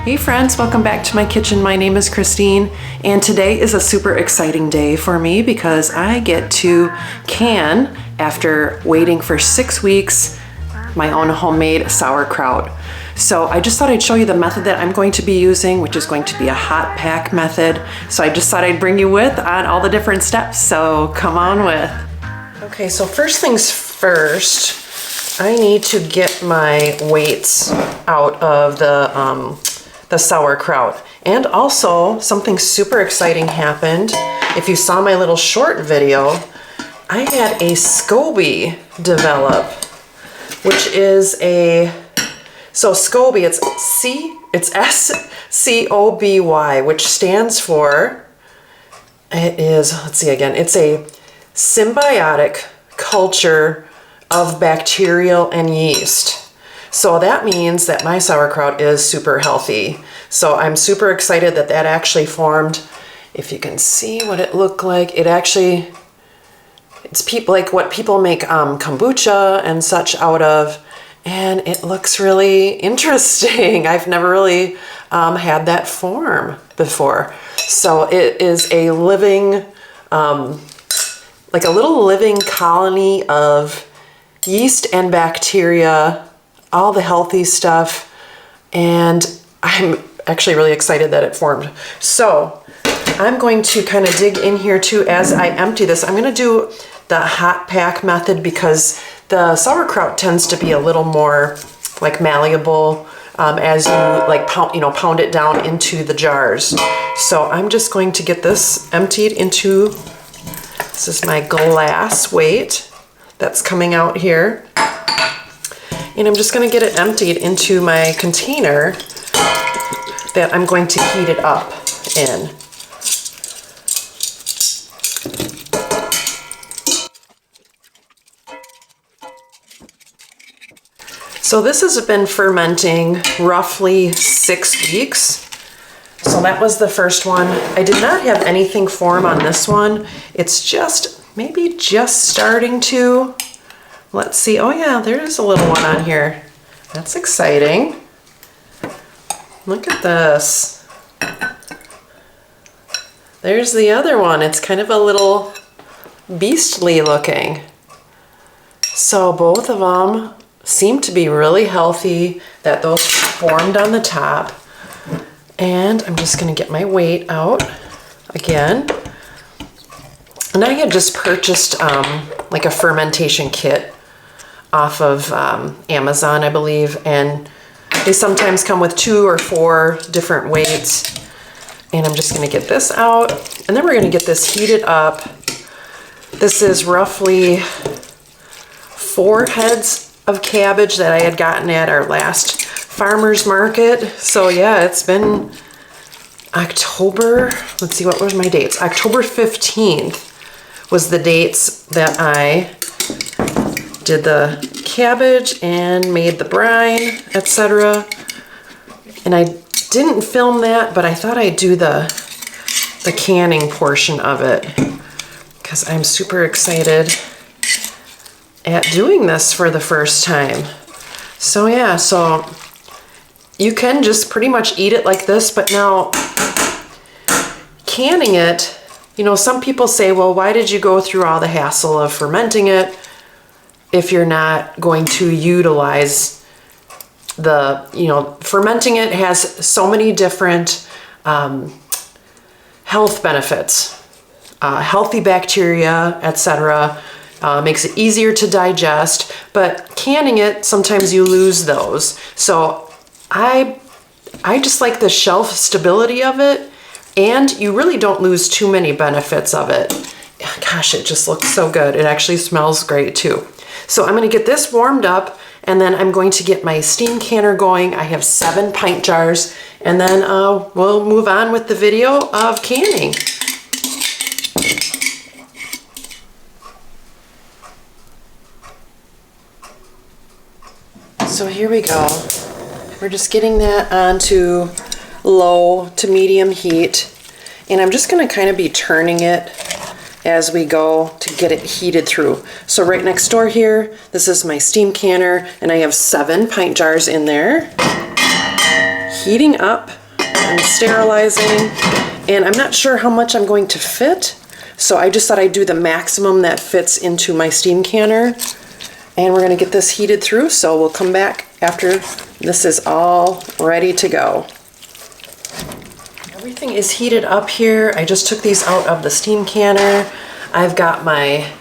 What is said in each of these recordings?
Hey friends, welcome back to my kitchen. My name is Christine, and today is a super exciting day for me because I get to can, after waiting for 6 weeks, my own homemade sauerkraut. So I just thought I'd show you the method that I'm going to be using, which is going to be a hot pack method. So I just thought I'd bring you with on all the different steps, so come on with. Okay, so first things first, I need to get my weights out of the sauerkraut. And also, something super exciting happened. If you saw my little short video, I had a SCOBY develop, which is so SCOBY, it's S-C-O-B-Y, which stands for, it's a symbiotic culture of bacterial and yeast. So that means that my sauerkraut is super healthy. So I'm super excited that that actually formed. If you can see what it looked like, it's like what people make kombucha and such out of, and it looks really interesting. I've never really had that form before. So it is a living, like a little living colony of yeast and bacteria, all the healthy stuff, and I'm actually really excited that it formed. So I'm going to kind of dig in here too as I empty this. I'm going to do the hot pack method because the sauerkraut tends to be a little more like malleable as you like pound it down into the jars. So I'm just going to get this emptied into, this is my glass weight that's coming out here. And I'm just going to get it emptied into my container that I'm going to heat it up in. So this has been fermenting roughly 6 weeks. So that was the first one. I did not have anything form on this one. It's just maybe just starting to. Let's see. Oh yeah, there is a little one on here. That's exciting. Look at this. There's the other one. It's kind of a little beastly looking. So both of them seem to be really healthy, that those formed on the top. And I'm just going to get my weight out again. And I had just purchased like a fermentation kit off of Amazon, I believe, and they sometimes come with 2 or 4 different weights. And I'm just going to get this out, and then we're going to get this heated up. This is roughly 4 heads of cabbage that I had gotten at our last farmer's market. So yeah, it's been October, let's see, what was my dates? October 15th was the dates that I did the cabbage and made the brine, etc. And I didn't film that, but I thought I'd do the canning portion of it because I'm super excited at doing this for the first time. So yeah, so you can just pretty much eat it like this, but now canning it, some people say, well, why did you go through all the hassle of fermenting it if you're not going to utilize fermenting it has so many different health benefits, healthy bacteria, etc. Makes it easier to digest, but canning it, sometimes you lose those. So I just like the shelf stability of it, and you really don't lose too many benefits of it. Gosh, it just looks so good. It actually smells great too. So I'm going to get this warmed up, and then I'm going to get my steam canner going. I have 7 pint jars, and then we'll move on with the video of canning. So here we go. We're just getting that onto low to medium heat, and I'm just going to kind of be turning it as we go to get it heated through. So right next door here, this is my steam canner, and I have 7 pint jars in there, heating up and sterilizing, and I'm not sure how much I'm going to fit, so I just thought I'd do the maximum that fits into my steam canner. And we're gonna get this heated through, so we'll come back after this is all ready to go. Everything is heated up here. I just took these out of the steam canner. I've got my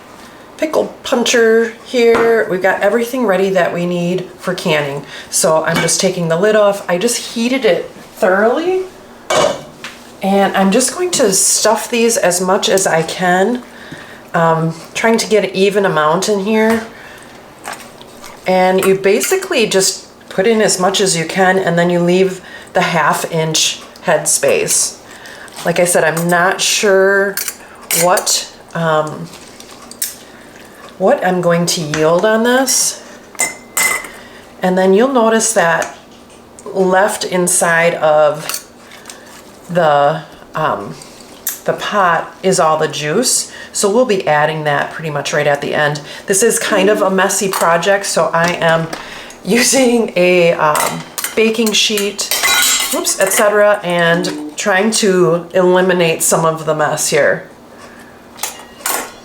pickle puncher here. We've got everything ready that we need for canning. So I'm just taking the lid off. I just heated it thoroughly, and I'm just going to stuff these as much as I can, trying to get an even amount in here. And you basically just put in as much as you can, and then you leave the 1/2 inch head space. Like I said, I'm not sure what I'm going to yield on this. And then you'll notice that left inside of the pot is all the juice. So we'll be adding that pretty much right at the end. This is kind of a messy project, so I am using a baking sheet, etc., and trying to eliminate some of the mess here.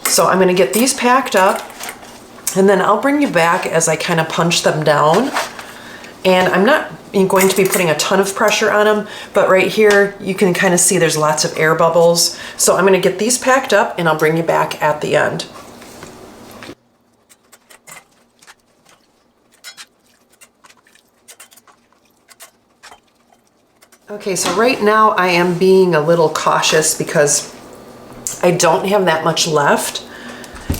So I'm gonna get these packed up, and then I'll bring you back as I kind of punch them down. And I'm not going to be putting a ton of pressure on them, but right here you can kind of see there's lots of air bubbles. So I'm gonna get these packed up and I'll bring you back at the end. Okay, so right now I am being a little cautious because I don't have that much left.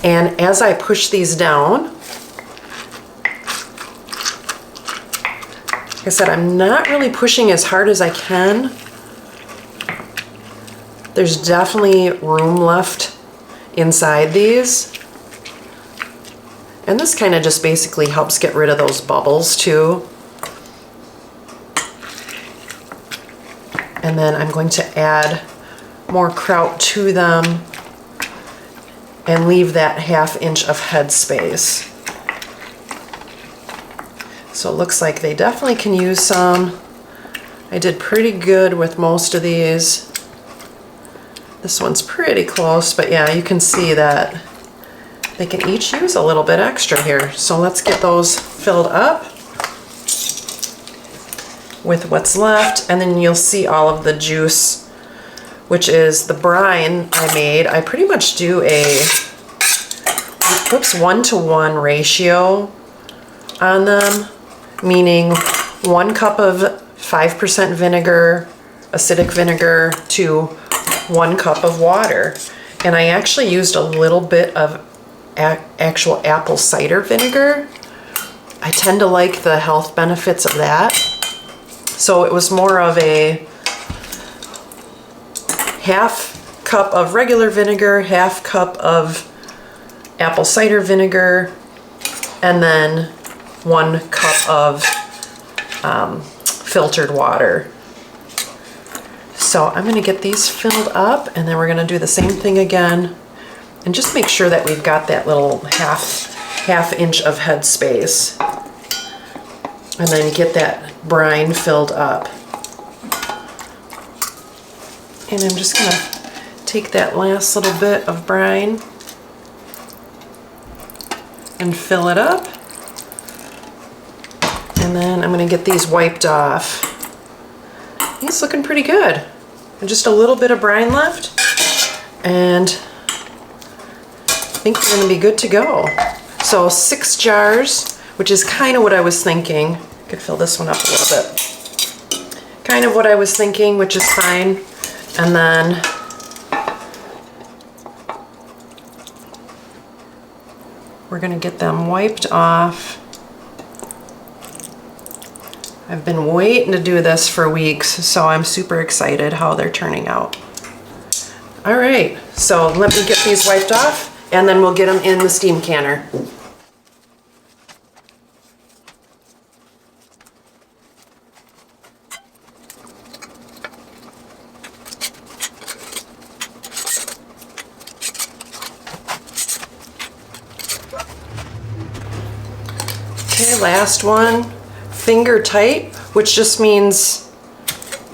And as I push these down, like I said, I'm not really pushing as hard as I can. There's definitely room left inside these. And this kind of just basically helps get rid of those bubbles too. And then I'm going to add more kraut to them and leave that 1/2 inch of head space. So it looks like they definitely can use some. I did pretty good with most of these. This one's pretty close, but yeah, you can see that they can each use a little bit extra here. So let's get those filled up with what's left, and then you'll see all of the juice, which is the brine I made. I pretty much do a 1-to-1 ratio on them, meaning 1 cup of 5% vinegar, acidic vinegar, to 1 cup of water. And I actually used a little bit of actual apple cider vinegar. I tend to like the health benefits of that. So it was more of a 1/2 cup of regular vinegar, 1/2 cup of apple cider vinegar, and then 1 cup of filtered water. So I'm gonna get these filled up, and then we're gonna do the same thing again, and just make sure that we've got that little half inch of head space. And then get that brine filled up. And I'm just gonna take that last little bit of brine and fill it up. And then I'm gonna get these wiped off. He's looking pretty good. And just a little bit of brine left, and I think we're gonna be good to go. So 6 jars, which is kind of what I was thinking. Could fill this one up a little bit. Kind of what I was thinking, which is fine. And then we're gonna get them wiped off. I've been waiting to do this for weeks, so I'm super excited how they're turning out. All right, so let me get these wiped off, and then we'll get them in the steam canner. Okay, last one, finger tight, which just means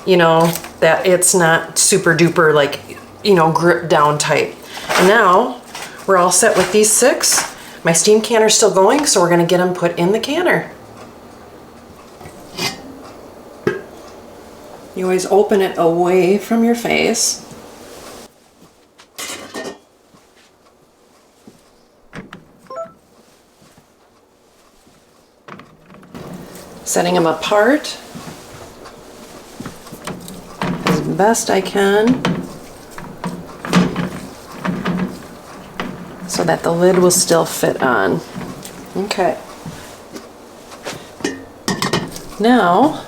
you know, that it's not super duper like, you know, grip down tight. And now we're all set with these 6. My steam canner's still going, so we're gonna get them put in the canner. You always open it away from your face. Setting them apart as best I can so that the lid will still fit on. Okay. Now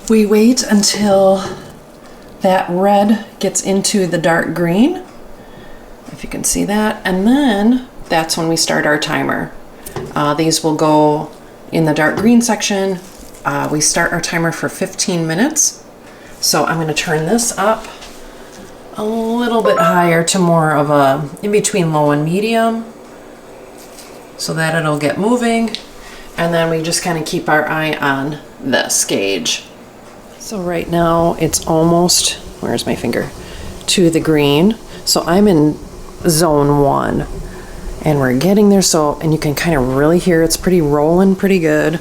we wait until that red gets into the dark green, if you can see that, and then that's when we start our timer. These will go in the dark green section. We start our timer for 15 minutes. So I'm going to turn this up a little bit higher to more of a in between low and medium so that it'll get moving. And then we just kind of keep our eye on this gauge. So right now it's almost, where's my finger, to the green. So I'm in zone 1 and we're getting there. So, and you can kind of really hear it's pretty rolling pretty good.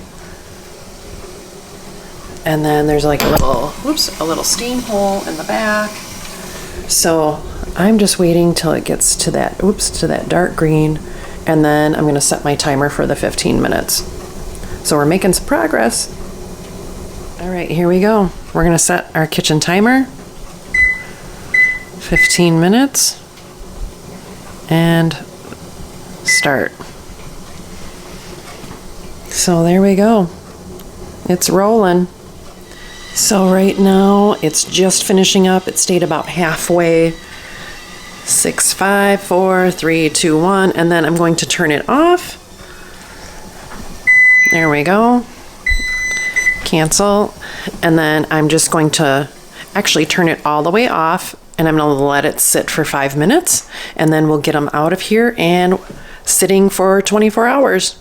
And then there's like a little steam hole in the back. So I'm just waiting till it gets to that, to that dark green. And then I'm gonna set my timer for the 15 minutes. So we're making some progress. All right, here we go. We're gonna set our kitchen timer. 15 minutes. And start. So there we go. It's rolling. So right now it's just finishing up. It stayed about halfway. 6, 5, 4, 3, 2, 1, and then I'm going to turn it off. There we go. Cancel. And then I'm just going to actually turn it all the way off, and I'm going to let it sit for 5 minutes, and then we'll get them out of here and sitting for 24 hours.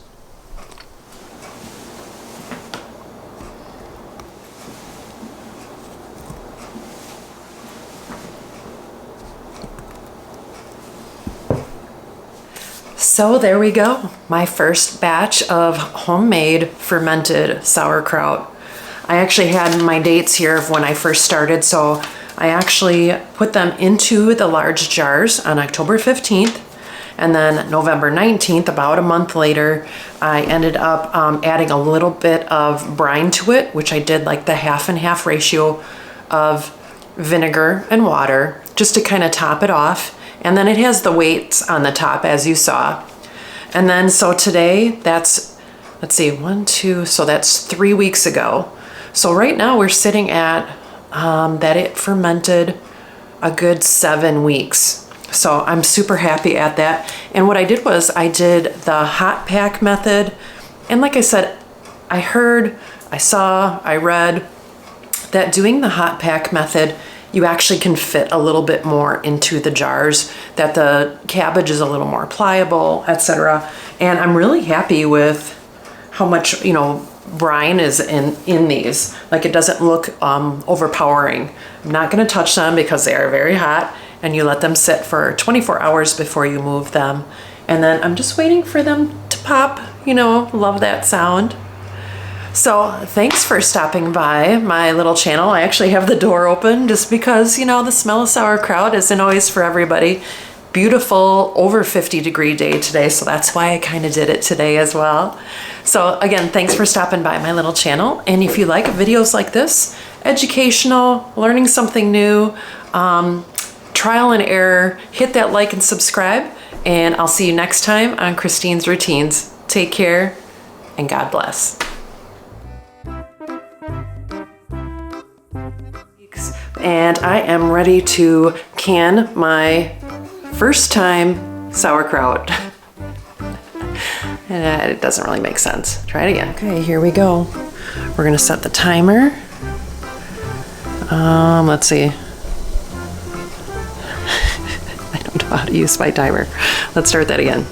So there we go, my first batch of homemade fermented sauerkraut. I actually had my dates here of when I first started, so I actually put them into the large jars on October 15th, and then November 19th, about a month later, I ended up adding a little bit of brine to it, which I did like the half and half ratio of vinegar and water, just to kind of top it off. And then it has the weights on the top, as you saw. And then, so today, that's, let's see, 1, 2, so that's 3 weeks ago. So right now we're sitting at, that it fermented a good 7 weeks. So I'm super happy at that. And what I did was I did the hot pack method. And like I said, I heard, I saw, I read that doing the hot pack method, you actually can fit a little bit more into the jars, that the cabbage is a little more pliable, etc. And I'm really happy with how much, you know, brine is in these. Like, it doesn't look overpowering. I'm not going to touch them because they are very hot, and you let them sit for 24 hours before you move them. And then I'm just waiting for them to pop, you know, love that sound. So thanks for stopping by my little channel. I actually have the door open just because, you know, the smell of sauerkraut isn't always for everybody. Beautiful, over 50-degree day today, so that's why I kind of did it today as well. So again, thanks for stopping by my little channel. And if you like videos like this, educational, learning something new, trial and error, hit that like and subscribe, and I'll see you next time on Christine's Routines. Take care, and God bless. And I am ready to can my first time sauerkraut. And it doesn't really make sense. Try it again. Okay, here we go. We're gonna set the timer. Let's see. I don't know how to use my timer. Let's start that again.